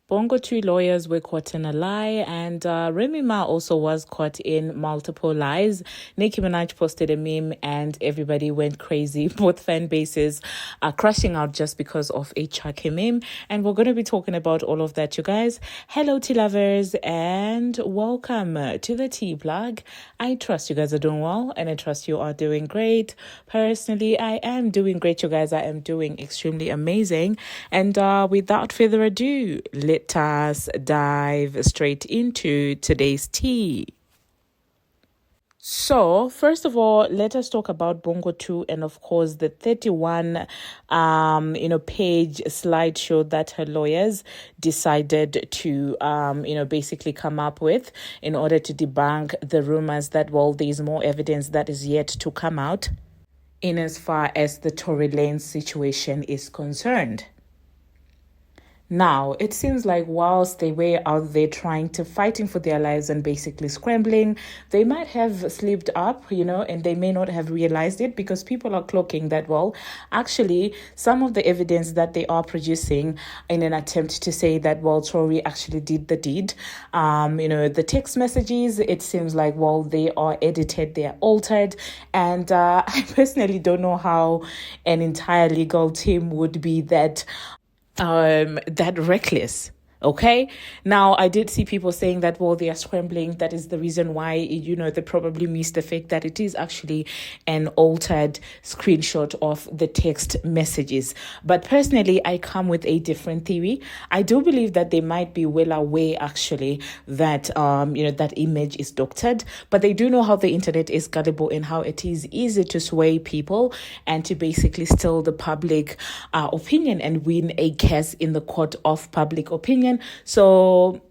Bongo 2 lawyers were caught in a lie, and Remy Ma also was caught in multiple lies. Nicki Minaj posted a meme, and everybody went crazy. Both fan bases are crashing out just because of a Chucky meme. And we're going to be talking about all of that, you guys. Hello, tea lovers, and welcome to the Tea Plug. I trust you guys are doing well, and I trust you are doing great. Personally, I am doing great, you guys. I am doing extremely amazing. And without further ado, let us dive straight into today's tea. So, first of all, let us talk about Bongo 2 and, of course, the 31, page slideshow that her lawyers decided to, basically come up with in order to debunk the rumors that, there's more evidence that is yet to come out in as far as the Tory Lanez situation is concerned. Now, it seems like whilst they were out there fighting for their lives and basically scrambling, they might have slipped up, and they may not have realized it because people are cloaking that, actually, some of the evidence that they are producing in an attempt to say that, Tory actually did the deed. The text messages, it seems like, they are edited, they are altered. And I personally don't know how an entire legal team would be that reckless. Okay. Now, I did see people saying that, they are scrambling. That is the reason why, they probably missed the fact that it is actually an altered screenshot of the text messages. But personally, I come with a different theory. I do believe that they might be well aware, actually, that, that image is doctored. But they do know how the internet is gullible and how it is easy to sway people and to basically steal the public opinion and win a case in the court of public opinion. So,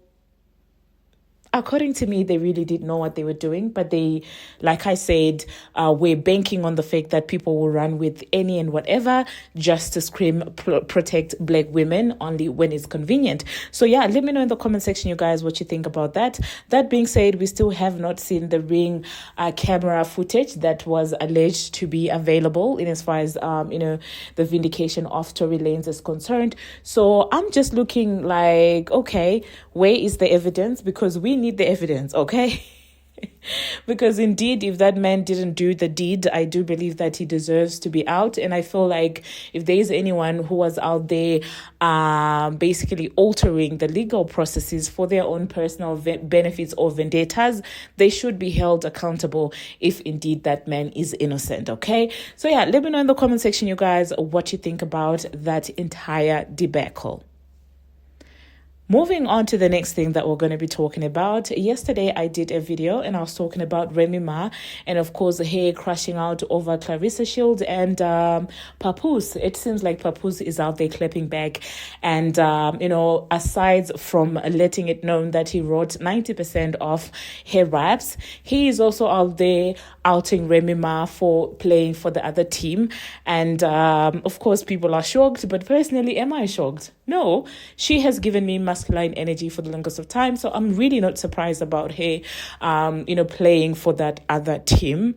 according to me, they really did know what they were doing, but they, like I said, were banking on the fact that people will run with any and whatever just to scream, protect black women only when it's convenient. So yeah, let me know in the comment section, you guys, what you think about that. That being said, we still have not seen the Ring camera footage that was alleged to be available in as far as, the vindication of Tory Lanez is concerned. So I'm just looking like, okay, where is the evidence? Because we need the evidence, okay? Because indeed, if that man didn't do the deed, I do believe that he deserves to be out. And I feel like if there is anyone who was out there basically altering the legal processes for their own personal benefits or vendettas, they should be held accountable if indeed that man is innocent, okay? So yeah, let me know in the comment section, you guys, what you think about that entire debacle. Moving on to the next thing that we're going to be talking about. Yesterday, I did a video and I was talking about Remy Ma and, of course, her crashing out over Clarissa Shields and Papoose. It seems like Papoose is out there clapping back. And, aside from letting it known that he wrote 90% of her raps, he is also out there outing Remy Ma for playing for the other team. And, of course, people are shocked. But personally, am I shocked? No, she has given me masculine energy for the longest of time. So I'm really not surprised about her, playing for that other team.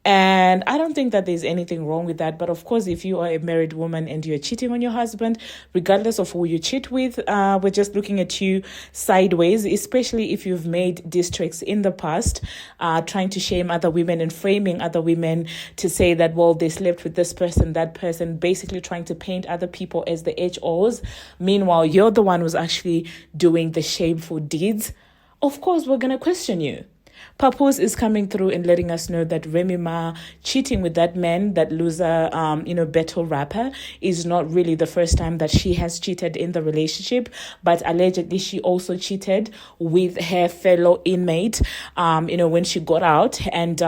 And I don't think that there's anything wrong with that. But of course, if you are a married woman and you're cheating on your husband, regardless of who you cheat with, we're just looking at you sideways, especially if you've made diss tracks in the past, trying to shame other women and framing other women to say that, they slept with this person, that person, basically trying to paint other people as the HOs. Meanwhile, you're the one who's actually doing the shameful deeds. Of course, we're going to question you. Papoose is coming through and letting us know that Remy Ma cheating with that man, that loser, battle rapper, is not really the first time that she has cheated in the relationship, but allegedly she also cheated with her fellow inmate, when she got out and,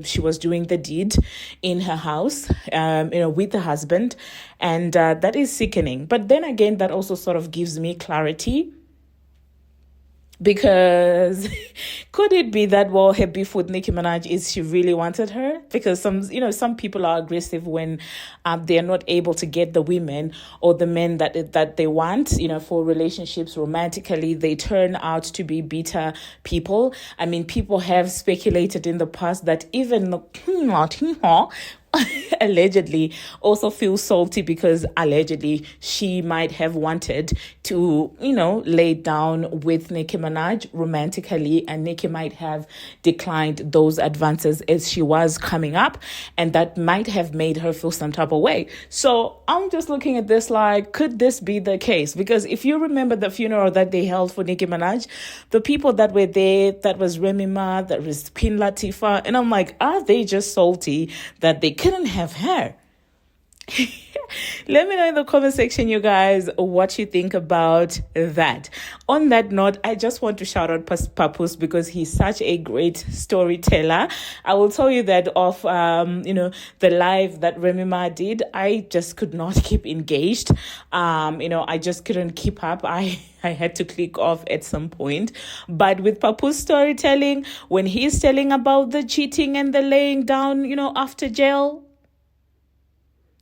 she was doing the deed in her house, with the husband. And that is sickening. But then again, that also sort of gives me clarity. Because could it be that, her beef with Nicki Minaj is she really wanted her? Because some people are aggressive when they're not able to get the women or the men that they want, for relationships romantically. They turn out to be bitter people. I mean, people have speculated in the past that even allegedly also feels salty because allegedly she might have wanted to, lay down with Nicki Minaj romantically, and Nicki might have declined those advances as she was coming up, and that might have made her feel some type of way. So I'm just looking at this like, could this be the case? Because if you remember the funeral that they held for Nicki Minaj, the people that were there, that was Remy Ma, that was Queen Latifah, and I'm like, are they just salty that they couldn't have her? Let me know in the comment section, you guys, what you think about that. On that note, I just want to shout out Papoose because he's such a great storyteller. I will tell you that of the live that Remy Ma did, I just could not keep engaged. I just couldn't keep up. I had to click off at some point. But with Papoose storytelling, when he's telling about the cheating and the laying down, after jail,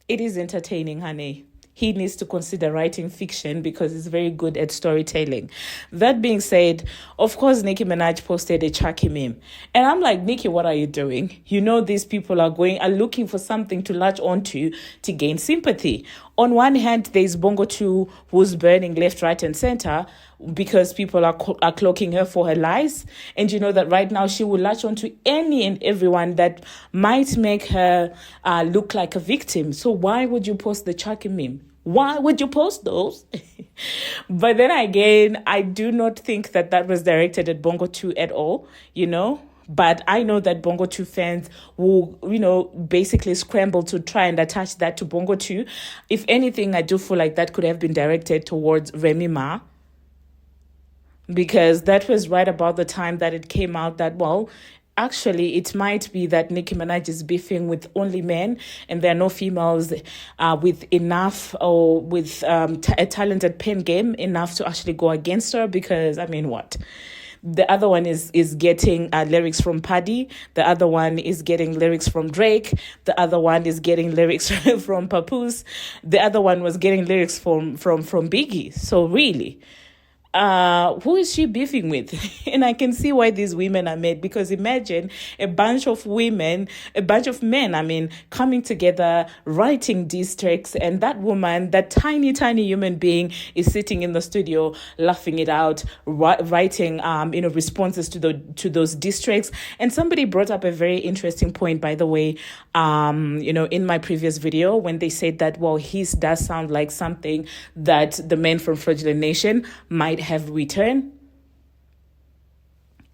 it is entertaining, honey. He needs to consider writing fiction because he's very good at storytelling. That being said, of course, Nicki Minaj posted a Chucky meme. And I'm like, Nicki, what are you doing? These people are looking for something to latch onto to gain sympathy. On one hand, there's Bongo 2 who's burning left, right, and center because people are cloaking her for her lies. And you know that right now she will latch onto any and everyone that might make her look like a victim. So why would you post the Chucky meme? Why would you post those? But then again, I do not think that was directed at Bongo 2 at all, But I know that Bongo 2 fans will, basically scramble to try and attach that to Bongo 2. If anything, I do feel like that could have been directed towards Remy Ma, because that was right about the time that it came out that, actually, it might be that Nicki Minaj is beefing with only men and there are no females with enough or with a talented pen game enough to actually go against her because, what? The other one is getting lyrics from Paddy. The other one is getting lyrics from Drake. The other one is getting lyrics from Papoose. The other one was getting lyrics from Biggie. So really, who is she beefing with? And I can see why these women are mad, because imagine a bunch of men, coming together, writing diss tracks, and that woman, that tiny human being, is sitting in the studio laughing it out, writing responses to those diss tracks. And somebody brought up a very interesting point, by the way, in my previous video, when they said that, his does sound like something that the men from Fraudulent Nation might have returned.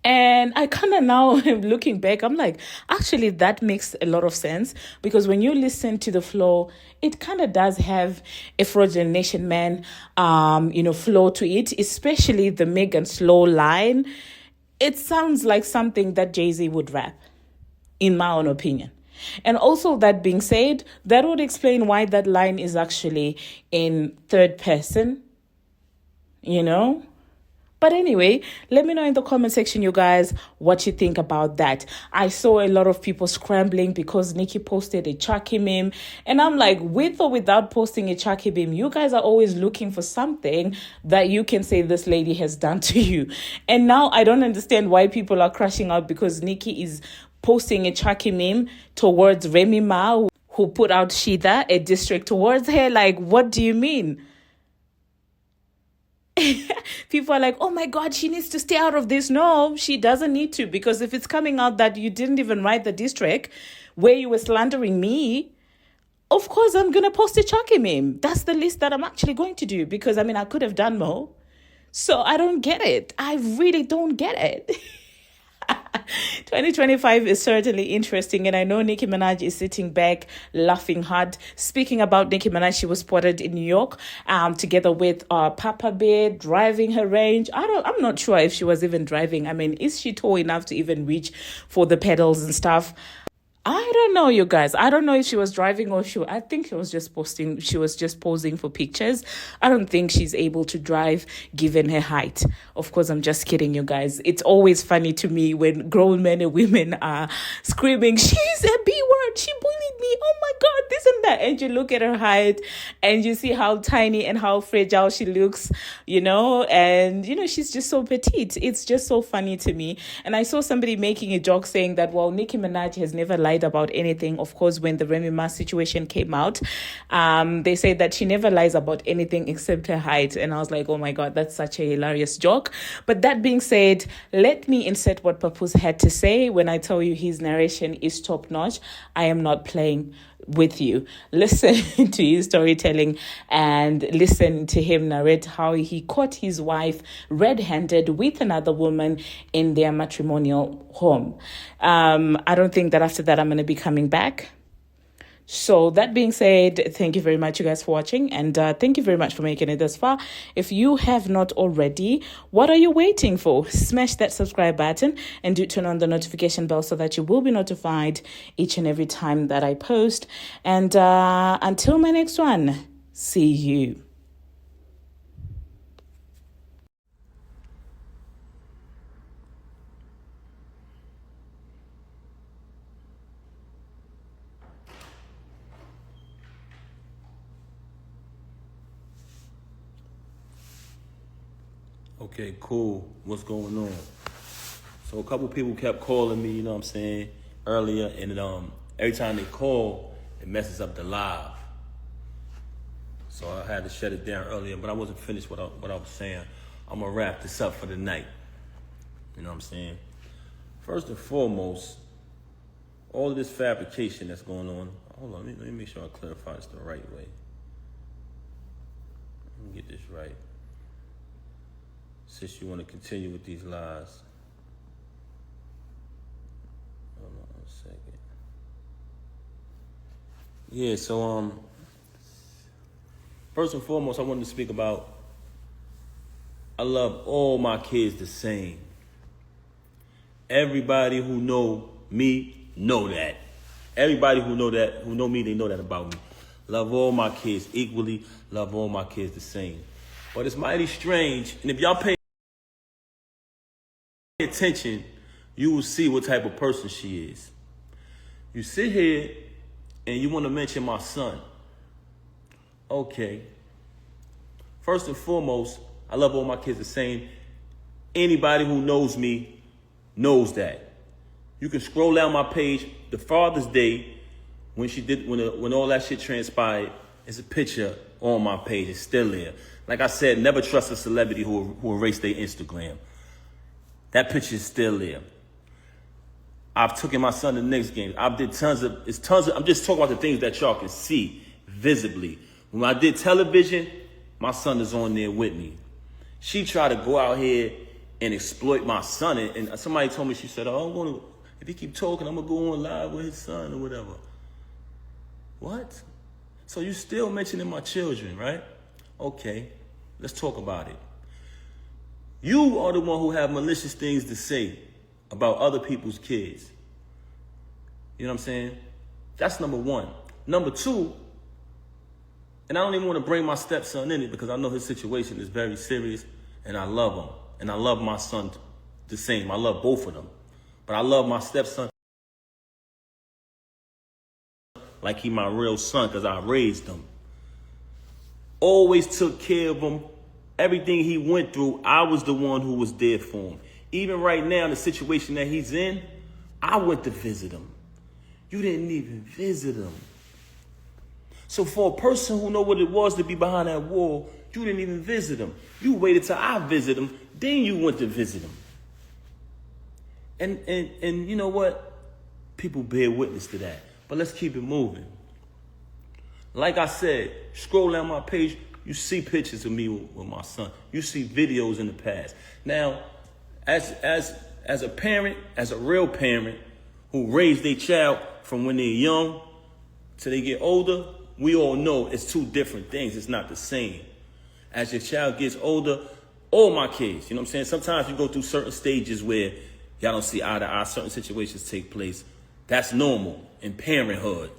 And I kind of now, looking back, I'm like, actually, that makes a lot of sense, because when you listen to the flow, it kind of does have a Fraudulent Nation man, flow to it, especially the Megan Slow line. It sounds like something that Jay-Z would rap, in my own opinion. And also, that being said, that would explain why that line is actually in third person, But anyway, let me know in the comment section, you guys, what you think about that. I saw a lot of people scrambling because Nicki posted a Chucky meme. And I'm like, with or without posting a Chucky meme, you guys are always looking for something that you can say this lady has done to you. And now I don't understand why people are crashing out because Nicki is posting a Chucky meme towards Remy Ma, who put out Shida, a district towards her. Like, what do you mean? People are like, oh my God, she needs to stay out of this. No, she doesn't need to, because if it's coming out that you didn't even write the diss track where you were slandering me, of course I'm going to post a Chucky meme. That's the least that I'm actually going to do, because I could have done more. So I don't get it. I really don't get it. 2025 is certainly interesting, and I know Nicki Minaj is sitting back laughing hard. Speaking about Nicki Minaj, she was spotted in New York together with Papa Bear driving her range. I'm not sure if she was even driving. Is she tall enough to even reach for the pedals and stuff? I don't know, you guys. I don't know if she was driving or I think she was just posing for pictures. I don't think she's able to drive given her height. Of course, I'm just kidding, you guys. It's always funny to me when grown men and women are screaming, she's a B-word, she bullied me, oh my God, this and that. And you look at her height and you see how tiny and how fragile she looks, and, she's just so petite. It's just so funny to me. And I saw somebody making a joke saying that, Nicki Minaj has never liked lied about anything. Of course, when the Remy Ma situation came out, they said that she never lies about anything except her height. And I was like, oh my God, that's such a hilarious joke. But that being said, let me insert what Papoose had to say. When I tell you his narration is top notch, I am not playing with you. Listen to his storytelling and listen to him narrate how he caught his wife red-handed with another woman in their matrimonial home. I don't think that after that I'm going to be coming back. So that being said, thank you very much, you guys, for watching, and thank you very much for making it this far. If you have not already, what are you waiting for? Smash that subscribe button and do turn on the notification bell so that you will be notified each and every time that I post. And until my next one, see you. Okay, cool. What's going on? So a couple people kept calling me, you know what I'm saying, earlier, and every time they call, it messes up the live. So I had to shut it down earlier, but I wasn't finished what I was saying. I'm gonna wrap this up for the night. You know what I'm saying? First and foremost, all of this fabrication that's going on. Hold on, let me make sure I clarify this the right way. Let me get this right. Since you want to continue with these lies. Hold on a second. Yeah, so first and foremost, I wanted to speak about I love all my kids the same. Everybody who know me know that. Everybody who know me, they know that about me. Love all my kids equally, love all my kids the same. But it's mighty strange, and if y'all pay attention, you will see what type of person she is. You sit here and you want to mention my son. Okay. First and foremost, I love all my kids the same. Anybody who knows me knows that. You can scroll down my page. The Father's Day, when all that shit transpired, it's a picture on my page. It's still there. Like I said, never trust a celebrity who erased their Instagram. That picture is still there. I've taken my son to the Knicks game. I'm just talking about the things that y'all can see visibly. When I did television, my son is on there with me. She tried to go out here and exploit my son. And somebody told me, she said, oh, if he keep talking, I'm going to go on live with his son or whatever. What? So you still mentioning my children, right? Okay, let's talk about it. You are the one who have malicious things to say about other people's kids. You know what I'm saying? That's number one. Number two, and I don't even want to bring my stepson in it because I know his situation is very serious and I love him. And I love my son the same. I love both of them. But I love my stepson like he my real son because I raised him. Always took care of him. Everything he went through, I was the one who was there for him. Even right now, in the situation that he's in, I went to visit him. You didn't even visit him. So for a person who know what it was to be behind that wall, you didn't even visit him. You waited till I visit him, then you went to visit him. And you know what? People bear witness to that. But let's keep it moving. Like I said, scroll down my page, you see pictures of me with my son. You see videos in the past. Now, as a parent, as a real parent who raised their child from when they're young till they get older, we all know it's two different things. It's not the same. As your child gets older, all my kids, you know what I'm saying? Sometimes you go through certain stages where y'all don't see eye to eye, certain situations take place. That's normal in parenthood.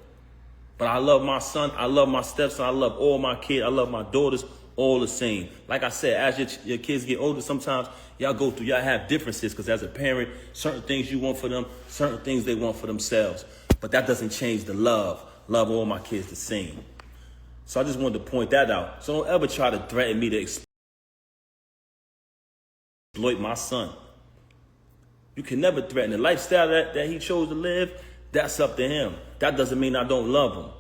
But I love my son, I love my stepson, I love all my kids, I love my daughters, all the same. Like I said, as your kids get older, sometimes y'all have differences because as a parent, certain things you want for them, certain things they want for themselves. But that doesn't change the love. Love all my kids the same. So I just wanted to point that out. So don't ever try to threaten me to exploit my son. You can never threaten the lifestyle that he chose to live. That's up to him. That doesn't mean I don't love him.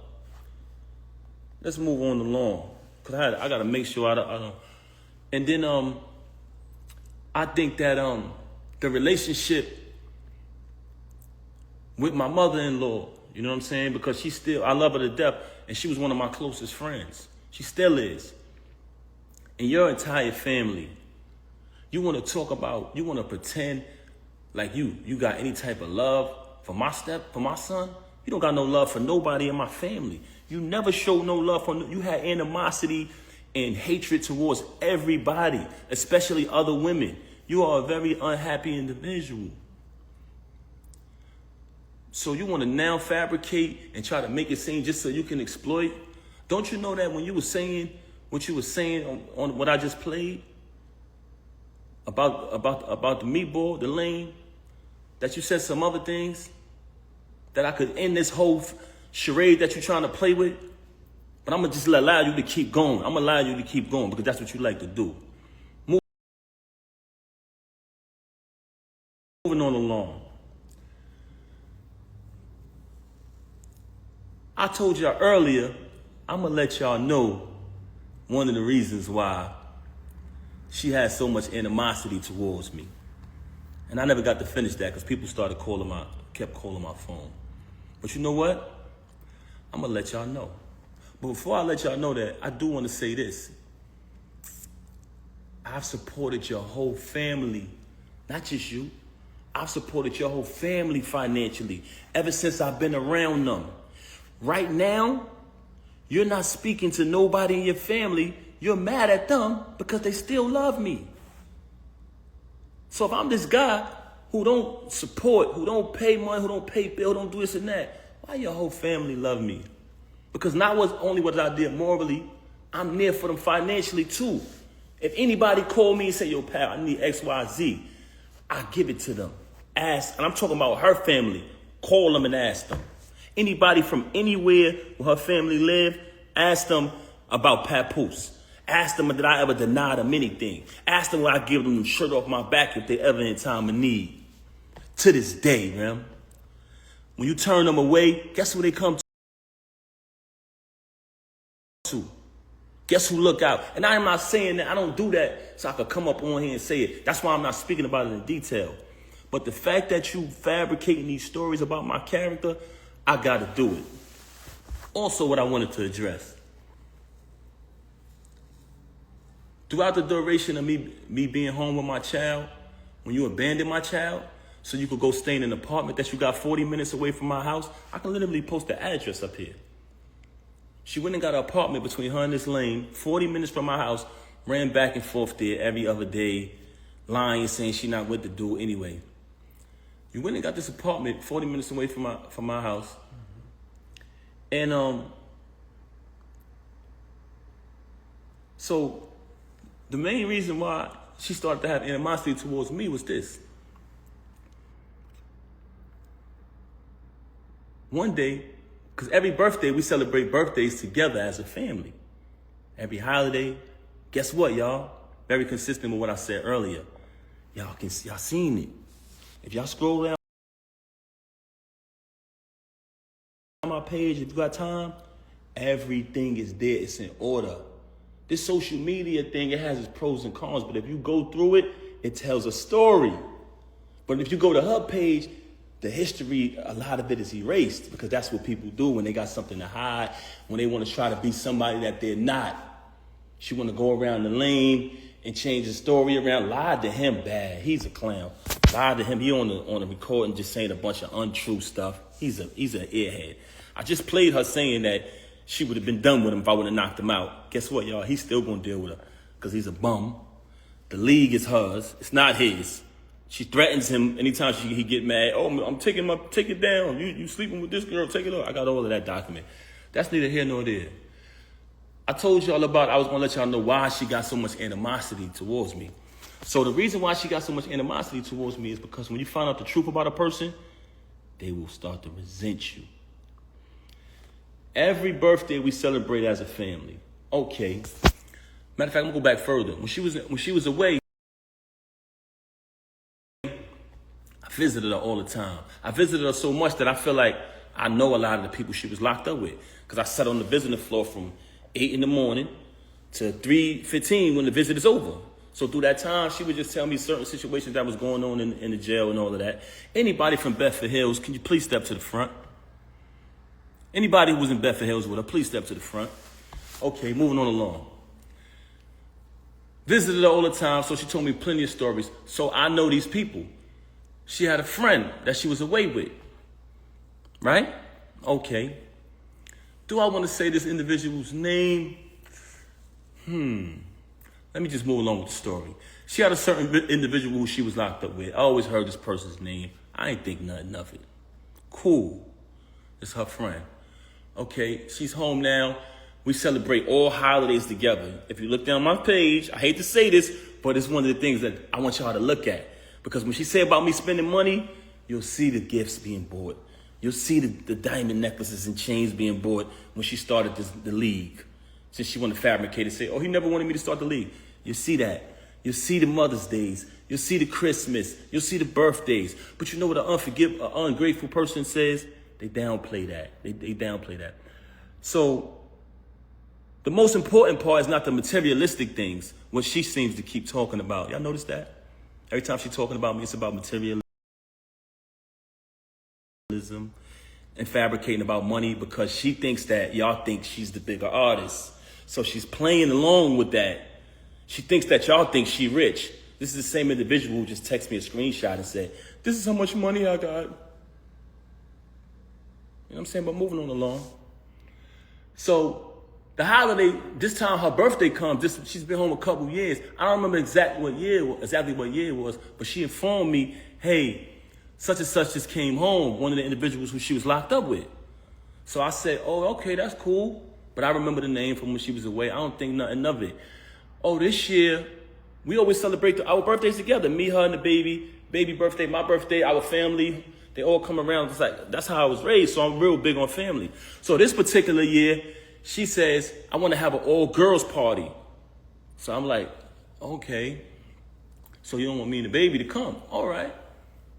Let's move on along. Cause I gotta make sure I don't. And then I think that the relationship with my mother-in-law, you know what I'm saying? Because I love her to death, and she was one of my closest friends. She still is. And your entire family, you want to pretend like you got any type of love for my son? You don't got no love for nobody in my family. You never showed no love you had animosity and hatred towards everybody, especially other women. You are a very unhappy individual. So you want to now fabricate and try to make it seem just so you can exploit? Don't you know that when you were saying what you were saying on what I just played about the meatball, the lane, that you said some other things that I could end this whole charade that you're trying to play with? But I'm going to just allow you to keep going. I'm going to allow you to keep going because that's what you like to do. Moving on along. I told y'all earlier, I'm going to let y'all know one of the reasons why she had so much animosity towards me. And I never got to finish that because people kept calling my phone. But you know what? I'm going to let y'all know. But before I let y'all know that, I do want to say this. I've supported your whole family, not just you. I've supported your whole family financially ever since I've been around them. Right now, you're not speaking to nobody in your family. You're mad at them because they still love me. So if I'm this guy who don't support, who don't pay money, who don't pay bill, don't do this and that, why your whole family love me? Because not only was I there morally, I'm there for them financially too. If anybody called me and say, yo, pal, I need X, Y, Z, I give it to them. Ask, and I'm talking about her family. Call them and ask them. Anybody from anywhere where her family live, ask them about Papoose. Ask them, did I ever deny them anything? Ask them when I give them the shirt off my back if they ever in time of need. To this day, man. When you turn them away, guess who they come to? Guess who look out? And I am not saying that I don't do that so I could come up on here and say it. That's why I'm not speaking about it in detail. But the fact that you fabricating these stories about my character, I got to do it. Also, what I wanted to address. Throughout the duration of me being home with my child, when you abandoned my child, so you could go stay in an apartment that you got 40 minutes away from my house, I can literally post the address up here. She went and got an apartment between her and this lane, 40 minutes from my house, ran back and forth there every other day, lying, saying she not with the dude anyway. You went and got this apartment 40 minutes away from my house. And so the main reason why she started to have animosity towards me was this. One day, because every birthday, we celebrate birthdays together as a family. Every holiday. Guess what, y'all? Very consistent with what I said earlier. Y'all seen it. If y'all scroll down my page, if you got time, everything is there. It's in order. This social media thing, it has its pros and cons, but if you go through it, it tells a story. But if you go to her page, the history, a lot of it is erased because that's what people do when they got something to hide, when they want to try to be somebody that they're not. She want to go around the lane and change the story around. Lied to him bad. He's a clown. Lied to him. He on the recording just saying a bunch of untrue stuff. He's an airhead. I just played her saying that she would have been done with him if I would have knocked him out. Guess what, y'all? He's still going to deal with her because he's a bum. The league is hers. It's not his. She threatens him anytime he get mad. Oh, I'm take it down. You sleeping with this girl, take it up. I got all of that document. That's neither here nor there. I told y'all I was going to let y'all know why she got so much animosity towards me. So the reason why she got so much animosity towards me is because when you find out the truth about a person, they will start to resent you. Every birthday we celebrate as a family. Okay. Matter of fact, I'm going to go back further. When she was away, I visited her all the time. I visited her so much that I feel like I know a lot of the people she was locked up with. Because I sat on the visiting floor from 8 in the morning to 3:15 when the visit is over. So through that time, she would just tell me certain situations that was going on in the jail and all of that. Anybody from Bedford Hills, can you please step to the front? Anybody who was in Bedford Hills with her, please step to the front. Okay, moving on along. Visited her all the time, so she told me plenty of stories. So I know these people. She had a friend that she was away with, right? Okay. Do I want to say this individual's name? Let me just move along with the story. She had a certain individual who she was locked up with. I always heard this person's name. I ain't think nothing of it. Cool. It's her friend. Okay, she's home now. We celebrate all holidays together. If you look down my page, I hate to say this, but it's one of the things that I want y'all to look at. Because when she said about me spending money, you'll see the gifts being bought. You'll see the diamond necklaces and chains being bought when she started the league. Since she wanted to fabricate and say, oh, he never wanted me to start the league. You'll see that. You'll see the Mother's Days. You'll see the Christmas. You'll see the birthdays. But you know what an ungrateful person says? They downplay that. They downplay that. So the most important part is not the materialistic things, what she seems to keep talking about. Y'all notice that? Every time she's talking about me, it's about materialism and fabricating about money because she thinks that y'all think she's the bigger artist. So she's playing along with that. She thinks that y'all think she rich. This is the same individual who just texted me a screenshot and said, this is how much money I got. You know what I'm saying? But moving on along. So the holiday, this time her birthday comes. She's been home a couple years. I don't remember exactly what year it was, but she informed me, hey, such and such just came home, one of the individuals who she was locked up with. So I said, oh, okay, that's cool. But I remember the name from when she was away. I don't think nothing of it. Oh, this year, we always celebrate our birthdays together. Me, her, and the baby birthday, my birthday, our family. They all come around. It's like, that's how I was raised, so I'm real big on family. So this particular year, she says, I want to have an all-girls party. So I'm like, okay. So you don't want me and the baby to come? All right.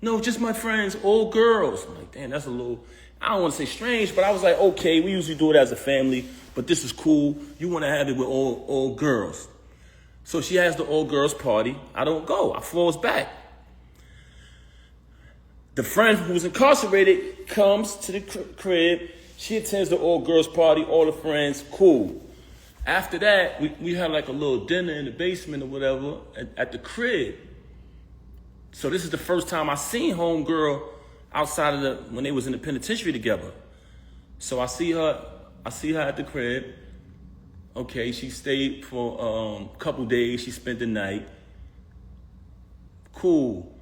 No, just my friends, all girls. I'm like, damn, that's a little, I don't want to say strange, but I was like, okay, we usually do it as a family, but this is cool. You want to have it with all girls. So she has the all-girls party. I don't go. I floors back. The friend who was incarcerated comes to the crib. She attends the all-girls party, all the friends, cool. After that, we had like a little dinner in the basement or whatever at the crib. So this is the first time I seen homegirl outside of when they was in the penitentiary together. So I see her at the crib. Okay, she stayed for a couple days. She spent the night. Cool.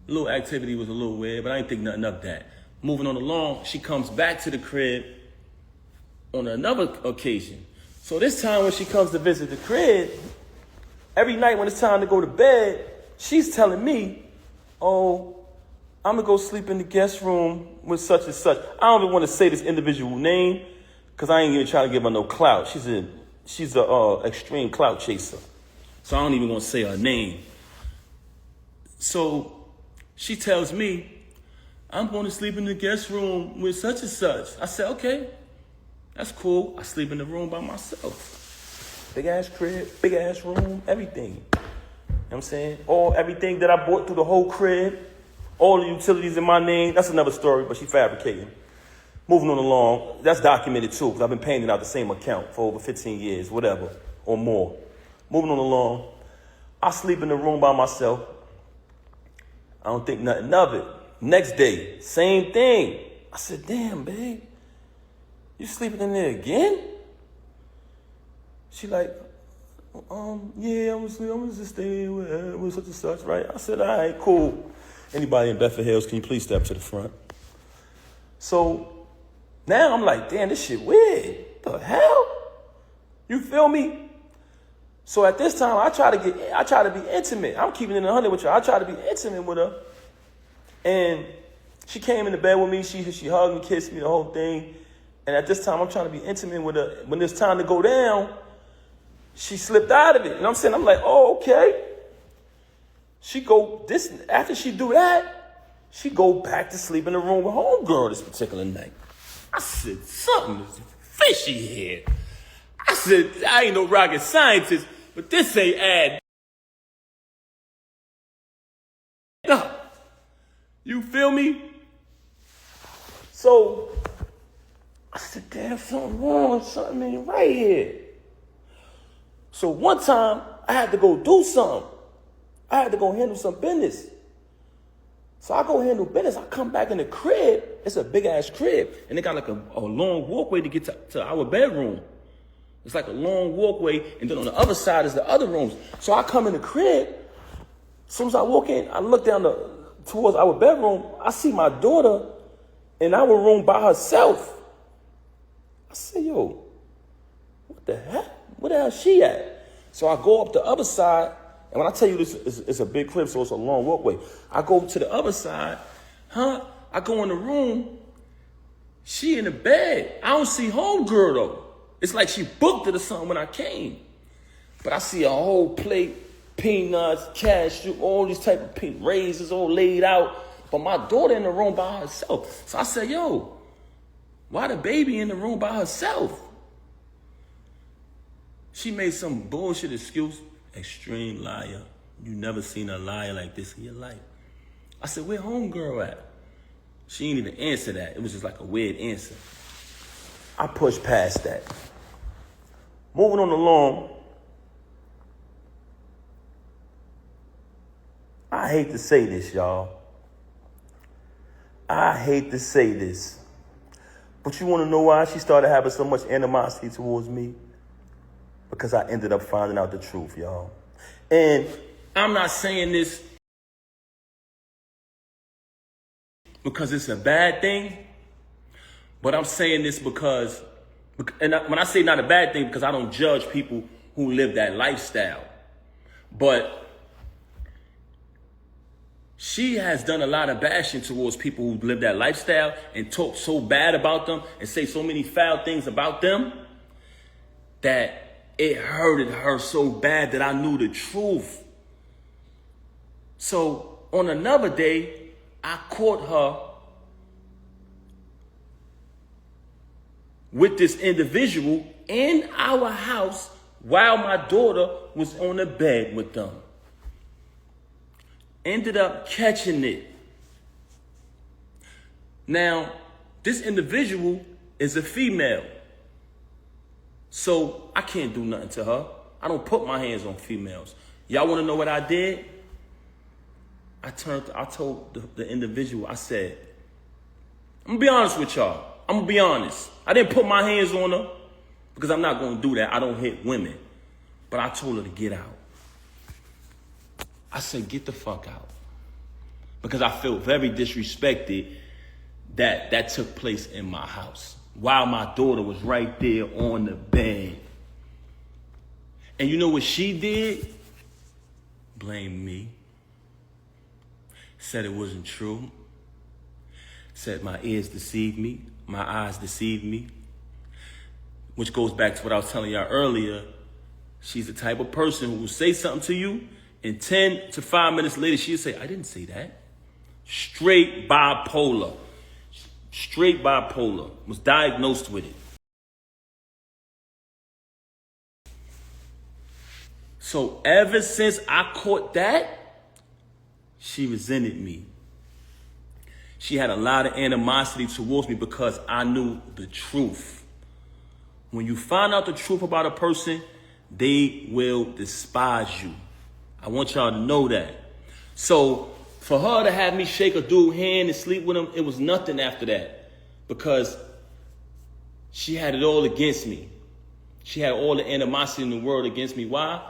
A little activity was a little weird, but I didn't think nothing of that. Moving on along, she comes back to the crib on another occasion. So this time when she comes to visit the crib, every night when it's time to go to bed, she's telling me, oh, I'm gonna go sleep in the guest room with such and such. I don't even want to say this individual name because I ain't even trying to give her no clout. She's a extreme clout chaser. So I don't even want to say her name. So she tells me, I'm going to sleep in the guest room with such and such. I said, okay, that's cool. I sleep in the room by myself. Big ass crib, big ass room, everything. You know what I'm saying? Everything that I bought through the whole crib, all the utilities in my name. That's another story, but she fabricating. Moving on along, that's documented too, because I've been paying it out the same account for over 15 years, whatever, or more. Moving on along, I sleep in the room by myself. I don't think nothing of it. Next day, same thing. I said, damn, babe, you sleeping in there again? She like, yeah, I'm gonna just stay with such and such, right? I said, all right, cool. Anybody in Bedford Hills, can you please step to the front? So now I'm like, damn, this shit weird. The hell? You feel me? So at this time, I try to be intimate. I'm keeping it 100 with you. I try to be intimate with her. And she came into bed with me. She hugged me, kissed me, the whole thing. And at this time, I'm trying to be intimate with her. When it's time to go down, she slipped out of it. You know what I'm saying? I'm like, oh, okay. after she do that, she go back to sleep in the room with homegirl this particular night. I said, something is fishy here. I said, I ain't no rocket scientist, but this ain't add up. You feel me? So I said, damn, something wrong, something ain't right here. So one time I had to go do something. I had to go handle some business. So I go handle business. I come back in the crib. It's a big ass crib. And they got like a long walkway to get to our bedroom. It's like a long walkway. And then on the other side is the other rooms. So I come in the crib. As soon as I walk in, I look down towards our bedroom. I see my daughter in our room by herself. I said, yo, what the heck? Where the hell is she at? So I go up the other side. And when I tell you this is a big crib, so it's a long walkway. I go to the other side. I go in the room. She in the bed. I don't see homegirl though. It's like she booked it or something when I came. But I see a whole plate, peanuts, cashew, all these type of raisins all laid out. But my daughter in the room by herself. So I said, yo, why the baby in the room by herself? She made some bullshit excuse. Extreme liar. You never seen a liar like this in your life. I said, where homegirl at? She didn't even answer that. It was just like a weird answer. I pushed past that. Moving on along. I hate to say this, y'all. I hate to say this. But you want to know why she started having so much animosity towards me? Because I ended up finding out the truth, y'all. And I'm not saying this because it's a bad thing, but I'm saying this because, when I say not a bad thing, because I don't judge people who live that lifestyle. But she has done a lot of bashing towards people who live that lifestyle and talk so bad about them and say so many foul things about them that it hurted her so bad that I knew the truth. So on another day, I caught her with this individual in our house while my daughter was on the bed with them. Ended up catching it. Now, this individual is a female. So I can't do nothing to her. I don't put my hands on females. Y'all want to know what I did? I told the individual, I said, I'm going to be honest with y'all. I'm going to be honest. I didn't put my hands on her because I'm not going to do that. I don't hit women. But I told her to get out. I said, get the fuck out. Because I felt very disrespected that took place in my house while my daughter was right there on the bed. And you know what she did? Blamed me. Said it wasn't true. Said my ears deceived me. My eyes deceived me. Which goes back to what I was telling y'all earlier. She's the type of person who will say something to you, and 10 to 5 minutes later, she'll say, I didn't say that. Straight bipolar. Straight bipolar. Was diagnosed with it. So ever since I caught that, she resented me. She had a lot of animosity towards me because I knew the truth. When you find out the truth about a person, they will despise you. I want y'all to know that. So for her to have me shake a dude's hand and sleep with him, it was nothing after that. Because she had it all against me. She had all the animosity in the world against me. Why?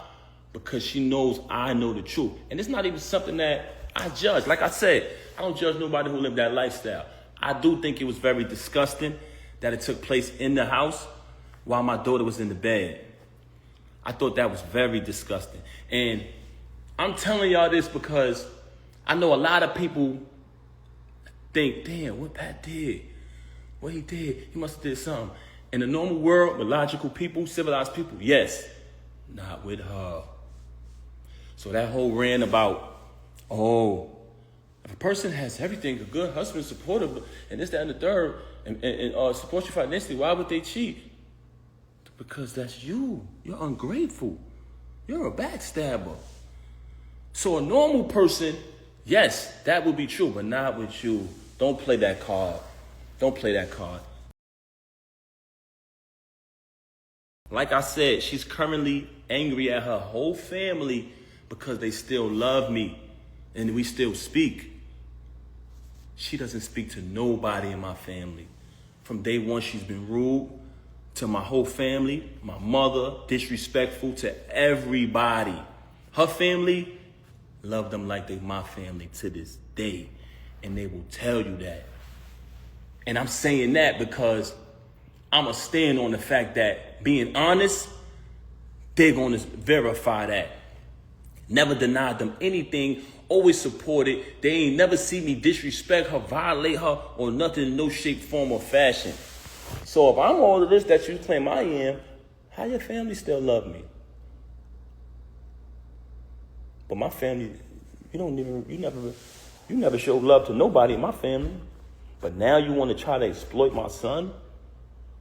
Because she knows I know the truth. And it's not even something that I judge. Like I said, I don't judge nobody who lived that lifestyle. I do think it was very disgusting that it took place in the house while my daughter was in the bed. I thought that was very disgusting. And I'm telling y'all this because I know a lot of people think, damn, what Pat did, what he did, he must have did something. In the normal world, with logical people, civilized people, yes, not with her. So that whole rant about Oh, if a person has everything, a good husband, supportive, and this, that, and the third, and supports you financially, why would they cheat? Because that's you. You're ungrateful. You're a backstabber. So a normal person, yes, that would be true, but not with you. Don't play that card. Don't play that card. Like I said, she's currently angry at her whole family because they still love me and we still speak. She doesn't speak to nobody in my family. From day one, she's been rude to my whole family, my mother, disrespectful to everybody. Her family, love them like they my family to this day. And they will tell you that. And I'm saying that because I'm going to stand on the fact that being honest, they're going to verify that. Never denied them anything, always supported. They ain't never see me disrespect her, violate her, or nothing in no shape, form, or fashion. So if I'm all of this that you claim I am, how your family still love me? But my family, you never showed love to nobody in my family. But now you want to try to exploit my son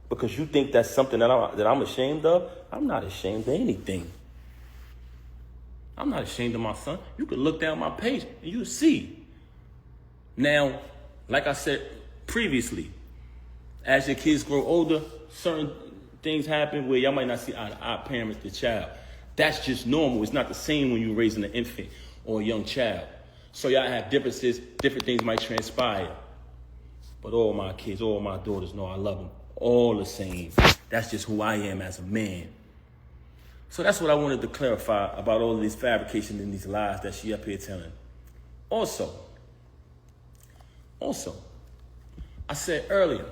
because you think that's something that I'm ashamed of? I'm not ashamed of anything. I'm not ashamed of my son. You can look down my page and you'll see. Now, like I said previously, as your kids grow older, certain things happen where y'all might not see eye to eye, parents to child. That's just normal. It's not the same when you're raising an infant or a young child. So y'all have differences, different things might transpire. But all my kids, all my daughters know I love them all the same. That's just who I am as a man. So that's what I wanted to clarify about all of these fabrications and these lies that she up here telling. Also, I said earlier,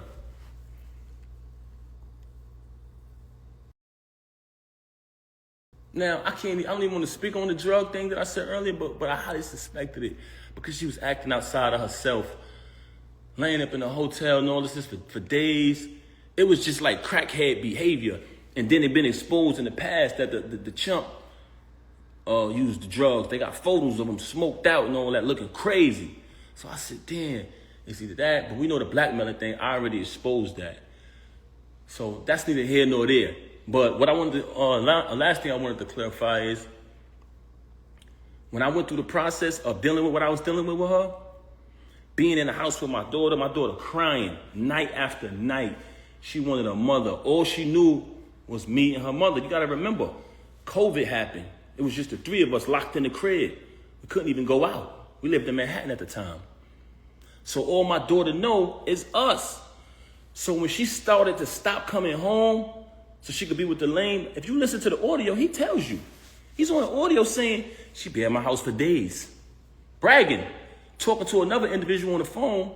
now, I don't even want to speak on the drug thing that I said earlier, but I highly suspected it because she was acting outside of herself, laying up in a hotel and all this for days. It was just like crackhead behavior. And then it been exposed in the past that the chump used the drugs. They got photos of him smoked out and all that, looking crazy. So I said, damn, it's either that, but we know the blackmailing thing, I already exposed that. So that's neither here nor there. But what I wanted to, last thing I wanted to clarify is, when I went through the process of dealing with what I was dealing with her, being in the house with my daughter crying night after night. She wanted a mother. All she knew was me and her mother. You gotta remember, COVID happened. It was just the three of us locked in the crib. We couldn't even go out. We lived in Manhattan at the time. So all my daughter know is us. So when she started to stop coming home so she could be with the lame, if you listen to the audio, he tells you. He's on the audio saying, she be at my house for days. Bragging. Talking to another individual on the phone,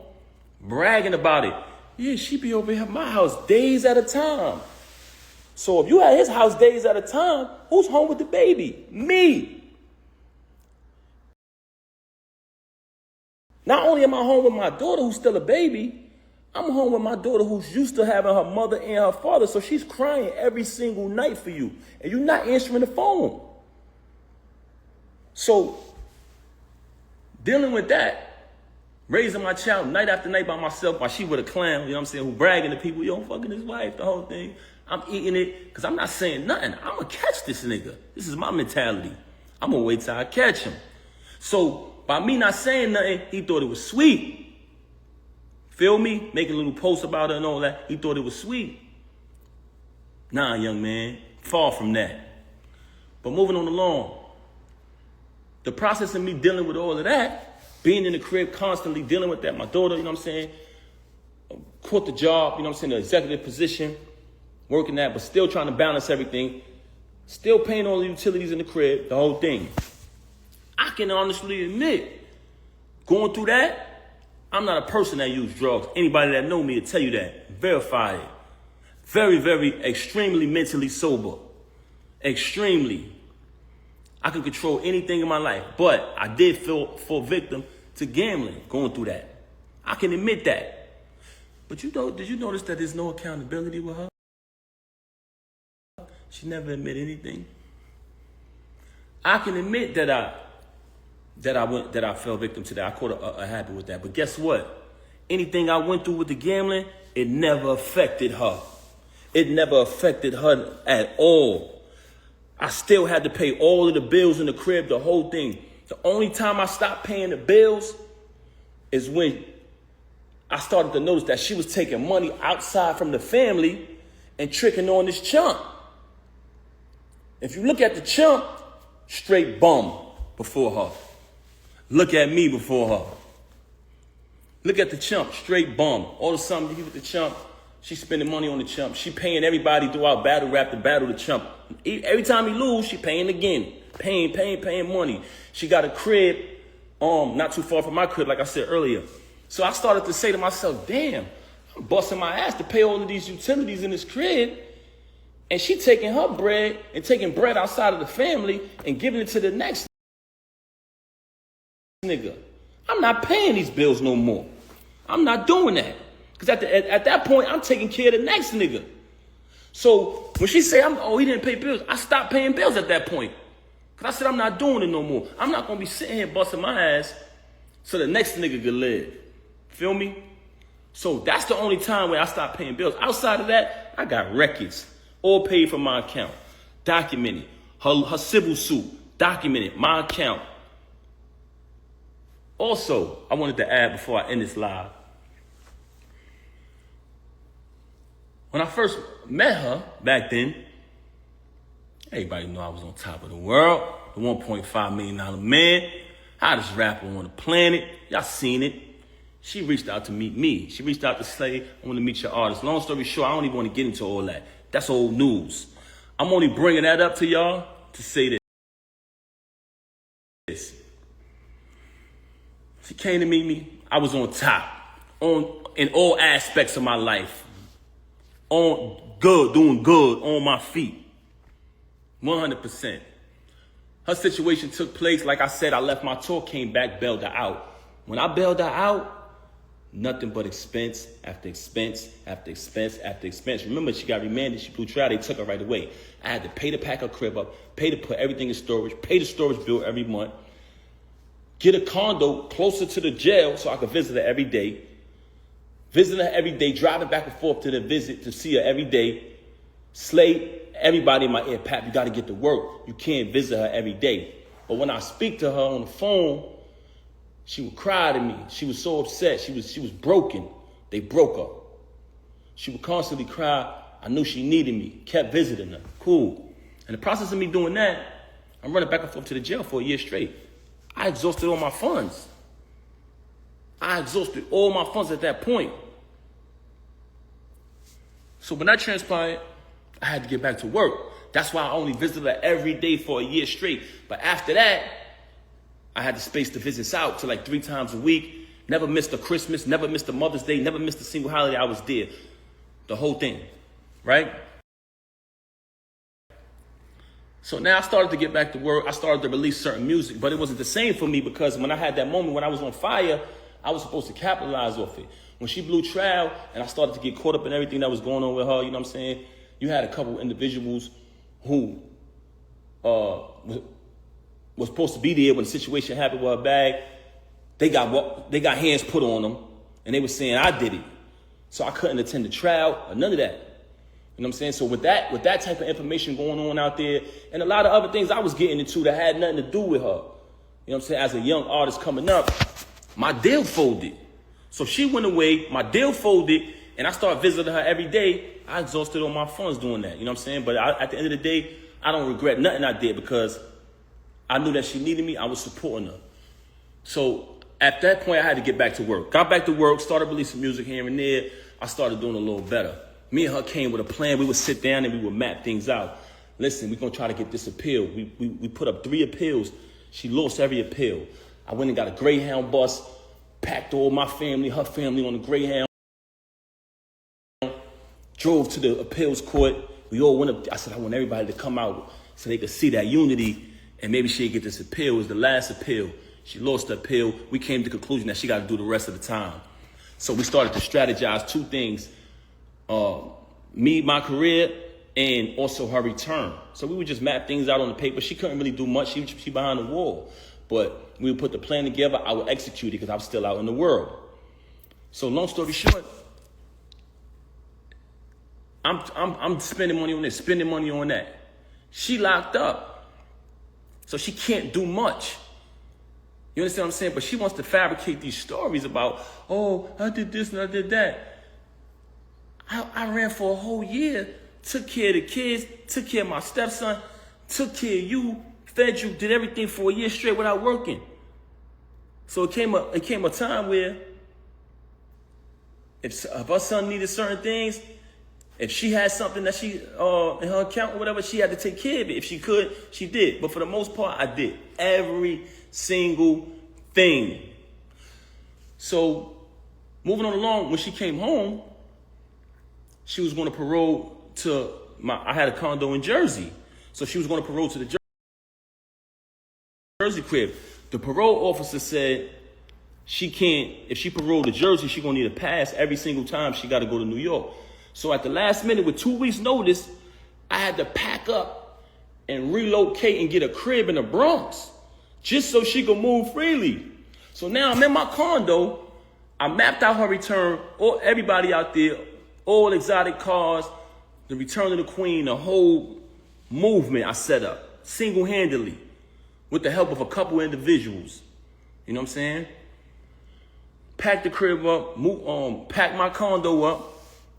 bragging about it. Yeah, she be over here at my house days at a time. So if you at his house days at a time, who's home with the baby? Me. Not only am I home with my daughter who's still a baby, I'm home with my daughter who's used to having her mother and her father, so she's crying every single night for you, and you're not answering the phone. So, dealing with that, raising my child night after night by myself while she with a clown, you know what I'm saying, who bragging to people, yo, I'm fucking his wife, the whole thing. I'm eating it because I'm not saying nothing. I'm going to catch this nigga. This is my mentality. I'm going to wait till I catch him. So, by me not saying nothing, he thought it was sweet. Feel me? Making a little post about her and all that. He thought it was sweet. Nah, young man. Far from that. But moving on along. The process of me dealing with all of that, being in the crib constantly dealing with that, my daughter, you know what I'm saying, quit the job, you know what I'm saying, the executive position, working that, but still trying to balance everything, still paying all the utilities in the crib, the whole thing. I can honestly admit, going through that, I'm not a person that uses drugs. Anybody that know me will tell you that. Verify it. Very, very, extremely mentally sober. Extremely. I can control anything in my life, but I did fall victim to gambling, going through that. I can admit that. But did you notice that there's no accountability with her? She never admit anything. I can admit that I that I fell victim to that. I caught a habit with that. But guess what? Anything I went through with the gambling, it never affected her. It never affected her at all. I still had to pay all of the bills in the crib, the whole thing. The only time I stopped paying the bills is when I started to notice that she was taking money outside from the family and tricking on this chump. If you look at the chump, straight bum before her. Look at me before her. Look at the chump, straight bum. All of a sudden, you with the chump, she's spending money on the chump. She paying everybody throughout battle rap to battle the chump. Every time he lose, she paying again. Paying money. She got a crib, not too far from my crib, like I said earlier. So I started to say to myself, damn, I'm busting my ass to pay all of these utilities in this crib. And she taking her bread and taking bread outside of the family and giving it to the next nigga. I'm not paying these bills no more. I'm not doing that. Because at that point, I'm taking care of the next nigga. So when she say, he didn't pay bills, I stopped paying bills at that point. Because I said, I'm not doing it no more. I'm not going to be sitting here busting my ass so the next nigga could live. Feel me? So that's the only time where I stopped paying bills. Outside of that, I got records, all paid from my account, documented. Her civil suit, documented, my account. Also, I wanted to add before I end this live. When I first met her back then, everybody knew I was on top of the world, the $1.5 million man, hottest rapper on the planet. Y'all seen it. She reached out to meet me. She reached out to say, I want to meet your artist. Long story short, I don't even want to get into all that. That's old news. I'm only bringing that up to y'all to say this. She came to meet me. I was on top, in all aspects of my life. Doing good, on my feet. 100%. Her situation took place. Like I said, I left my tour, came back, bailed her out. When I bailed her out, nothing but expense after expense after expense after expense. Remember, she got remanded. She blew trial. They took her right away. I had to pay to pack her crib up, pay to put everything in storage, pay the storage bill every month, get a condo closer to the jail so I could visit her every day. Visiting her every day, driving back and forth to the visit to see her every day. Slay everybody in my ear, Pap, you got to get to work. You can't visit her every day. But when I speak to her on the phone, she would cry to me. She was so upset. She was broken. They broke her. She would constantly cry. I knew she needed me. Kept visiting her. Cool. In the process of me doing that, I'm running back and forth to the jail for a year straight. I exhausted all my funds. I exhausted all my funds at that point. So when that transpired, I had to get back to work. That's why I only visited her every day for a year straight. But after that, I had the space to visit out to like 3 times a week. Never missed a Christmas, never missed a Mother's Day, never missed a single holiday. I was there. The whole thing, right? So now I started to get back to work. I started to release certain music, but it wasn't the same for me because when I had that moment when I was on fire, I was supposed to capitalize off it. When she blew trial and I started to get caught up in everything that was going on with her, you know what I'm saying? You had a couple individuals who was supposed to be there when the situation happened with her bag. They got hands put on them, and they were saying I did it. So I couldn't attend the trial or none of that. You know what I'm saying? So with that type of information going on out there, and a lot of other things I was getting into that had nothing to do with her. You know what I'm saying? As a young artist coming up, my deal folded. So she went away, my deal folded, and I started visiting her every day. I exhausted all my funds doing that. You know what I'm saying? But at the end of the day, I don't regret nothing I did because I knew that she needed me. I was supporting her. So at that point, I had to get back to work. Got back to work, started releasing music here and there. I started doing a little better. Me and her came with a plan. We would sit down and we would map things out. Listen, we're going to try to get this appeal. We put up 3 appeals. She lost every appeal. I went and got a Greyhound bus, packed all my family, her family on the Greyhound, drove to the appeals court. We all went up. I said, I want everybody to come out so they could see that unity and maybe she'd get this appeal. It was the last appeal. She lost the appeal. We came to the conclusion that she got to do the rest of the time. So we started to strategize 2 things. Me, my career, and also her return. So we would just map things out on the paper. She couldn't really do much. She behind the wall. But we would put the plan together, I would execute it because I'm still out in the world. So long story short, I'm spending money on this, spending money on that. She locked up, so she can't do much. You understand what I'm saying? But she wants to fabricate these stories about, oh, I did this and I did that. I ran for a whole year, took care of the kids, took care of my stepson, took care of you, fed you, did everything for a year straight without working. So it came a time where if her son needed certain things, if she had something that she in her account or whatever, she had to take care of it. If she could, she did. But for the most part, I did every single thing. So moving on along, when she came home, she was going to parole to I had a condo in Jersey. So she was going to parole to the Jersey crib. The parole officer said she can't, if she paroled to Jersey, she's going to need a pass every single time she got to go to New York. So at the last minute, with 2 weeks notice, I had to pack up and relocate and get a crib in the Bronx just so she could move freely. So now I'm in my condo. I mapped out her return, everybody out there, all exotic cars, the return of the queen, the whole movement I set up single-handedly with the help of a couple individuals. You know what I'm saying? Packed the crib up, packed my condo up,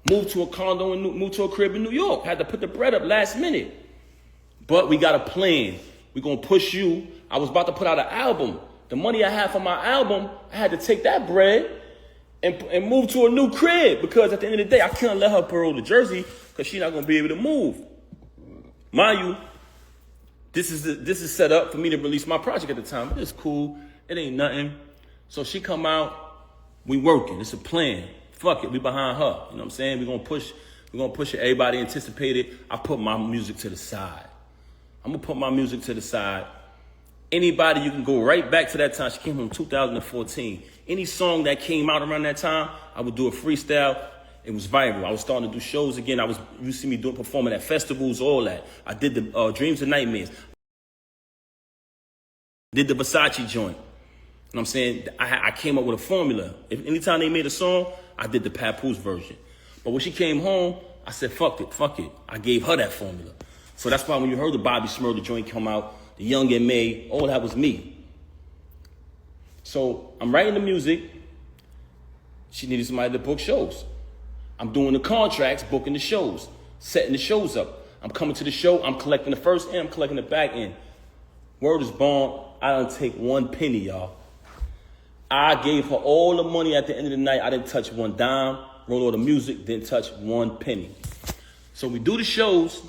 moved to a condo and moved to a crib in New York. Had to put the bread up last minute. But we got a plan. We're going to push you. I was about to put out an album. The money I had for my album, I had to take that bread and move to a new crib because at the end of the day, I couldn't let her parole to Jersey because she's not going to be able to move. Mind you, this is set up for me to release my project at the time. It's cool. It ain't nothing. So she come out. We working. It's a plan. Fuck it, we behind her. You know what I'm saying? We're gonna push it. Everybody anticipated. I put my music to the side. I'm gonna put my music to the side. Anybody, you can go right back to that time. She came home in 2014. Any song that came out around that time, I would do a freestyle. It was viral. I was starting to do shows again. You see me performing at festivals, all that. I did the Dreams and Nightmares. Did the Versace joint. You know what I'm saying? I came up with a formula. Anytime they made a song, I did the Papoose version. But when she came home, I said, fuck it. I gave her that formula. So that's why when you heard the Bobby Smurda joint come out, the Young and May, all that was me. So I'm writing the music. She needed somebody to book shows. I'm doing the contracts, booking the shows, setting the shows up. I'm coming to the show. I'm collecting the first end. I'm collecting the back end. Word is born. I don't take one penny, y'all. I gave her all the money at the end of the night. I didn't touch one dime. Wrote all the music, didn't touch one penny. So we do the shows.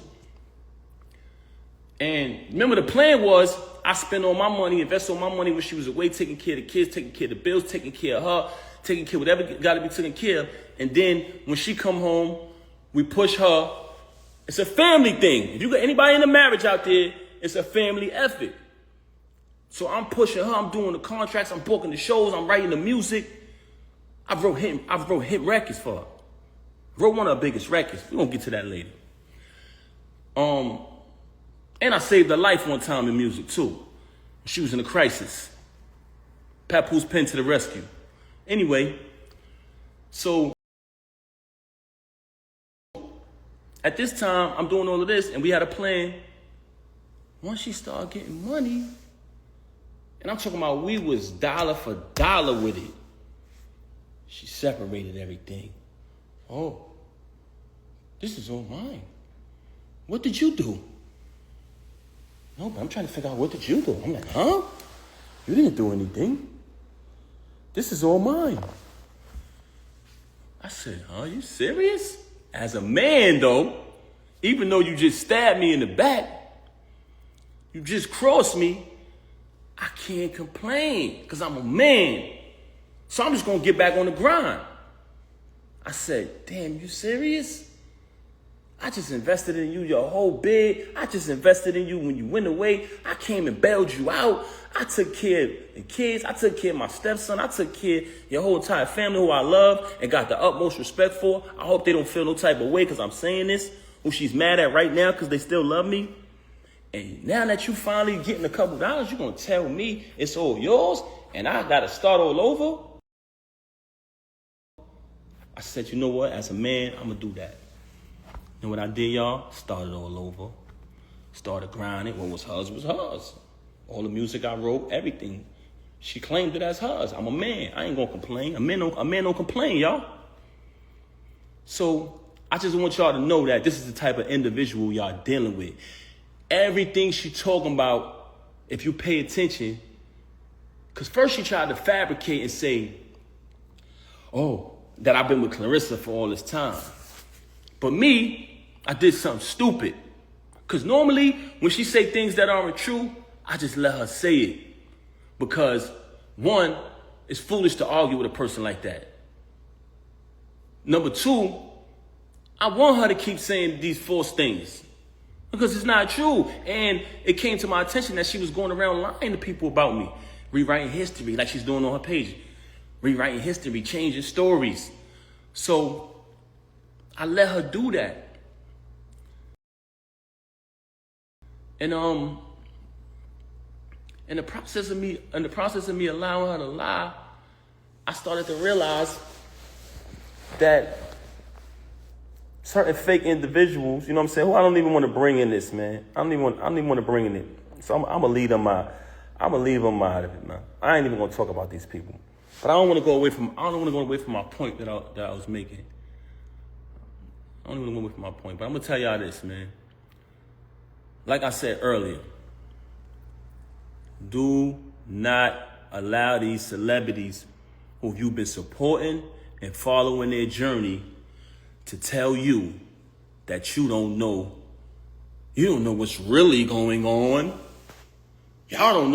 And remember, the plan was I spend all my money, invest all my money when she was away, taking care of the kids, taking care of the bills, taking care of her, taking care of whatever got to be taken care of. And then when she come home, we push her. It's a family thing. If you got anybody in a marriage out there, it's a family effort. So I'm pushing her. I'm doing the contracts. I'm booking the shows. I'm writing the music. I wrote hit records for her. Wrote one of her biggest records. We're going to get to that later. And I saved her life one time in music, too. She was in a crisis. Papoose pen to the rescue. Anyway, so at this time, I'm doing all of this, and we had a plan. Once she started getting money, and I'm talking about we was dollar for dollar with it, she separated everything. Oh, this is all mine. What did you do? No, but I'm trying to figure out, what did you do? I'm like, huh? You didn't do anything. This is all mine. I said, are you serious? As a man, though, even though you just stabbed me in the back, you just crossed me, I can't complain because I'm a man. So I'm just going to get back on the grind. I said, damn, you serious? I just invested in you your whole bid. I just invested in you when you went away. I came and bailed you out. I took care of the kids. I took care of my stepson. I took care of your whole entire family who I love and got the utmost respect for. I hope they don't feel no type of way because I'm saying this, who she's mad at right now because they still love me. And now that you finally getting a couple dollars, you're going to tell me it's all yours and I got to start all over? I said, you know what? As a man, I'm going to do that. And what I did, y'all, started all over. Started grinding. What was hers was hers. All the music I wrote, everything. She claimed it as hers. I'm a man. I ain't going to complain. A man don't complain, y'all. So I just want y'all to know that this is the type of individual y'all dealing with. Everything she talking about, if you pay attention, because first she tried to fabricate and say, oh, that I've been with Clarissa for all this time. But me, I did something stupid. Because normally, when she say things that aren't true, I just let her say it. Because, one, it's foolish to argue with a person like that. Number two, I want her to keep saying these false things. Because it's not true. And it came to my attention that she was going around lying to people about me. Rewriting history like she's doing on her page. Rewriting history, changing stories. So I let her do that. And in the process of me allowing her to lie, I started to realize that certain fake individuals, you know what I'm saying, who I don't even want to bring in this, man. I don't even want to bring in it. So I'm gonna leave them out of it, man. I ain't even gonna talk about these people. But I don't want to go away from my point that I was making. I don't even want to go away from my point. But I'm gonna tell y'all this, man. Like I said earlier, do not allow these celebrities who you've been supporting and following their journey to tell you that you don't know what's really going on. Y'all don't know.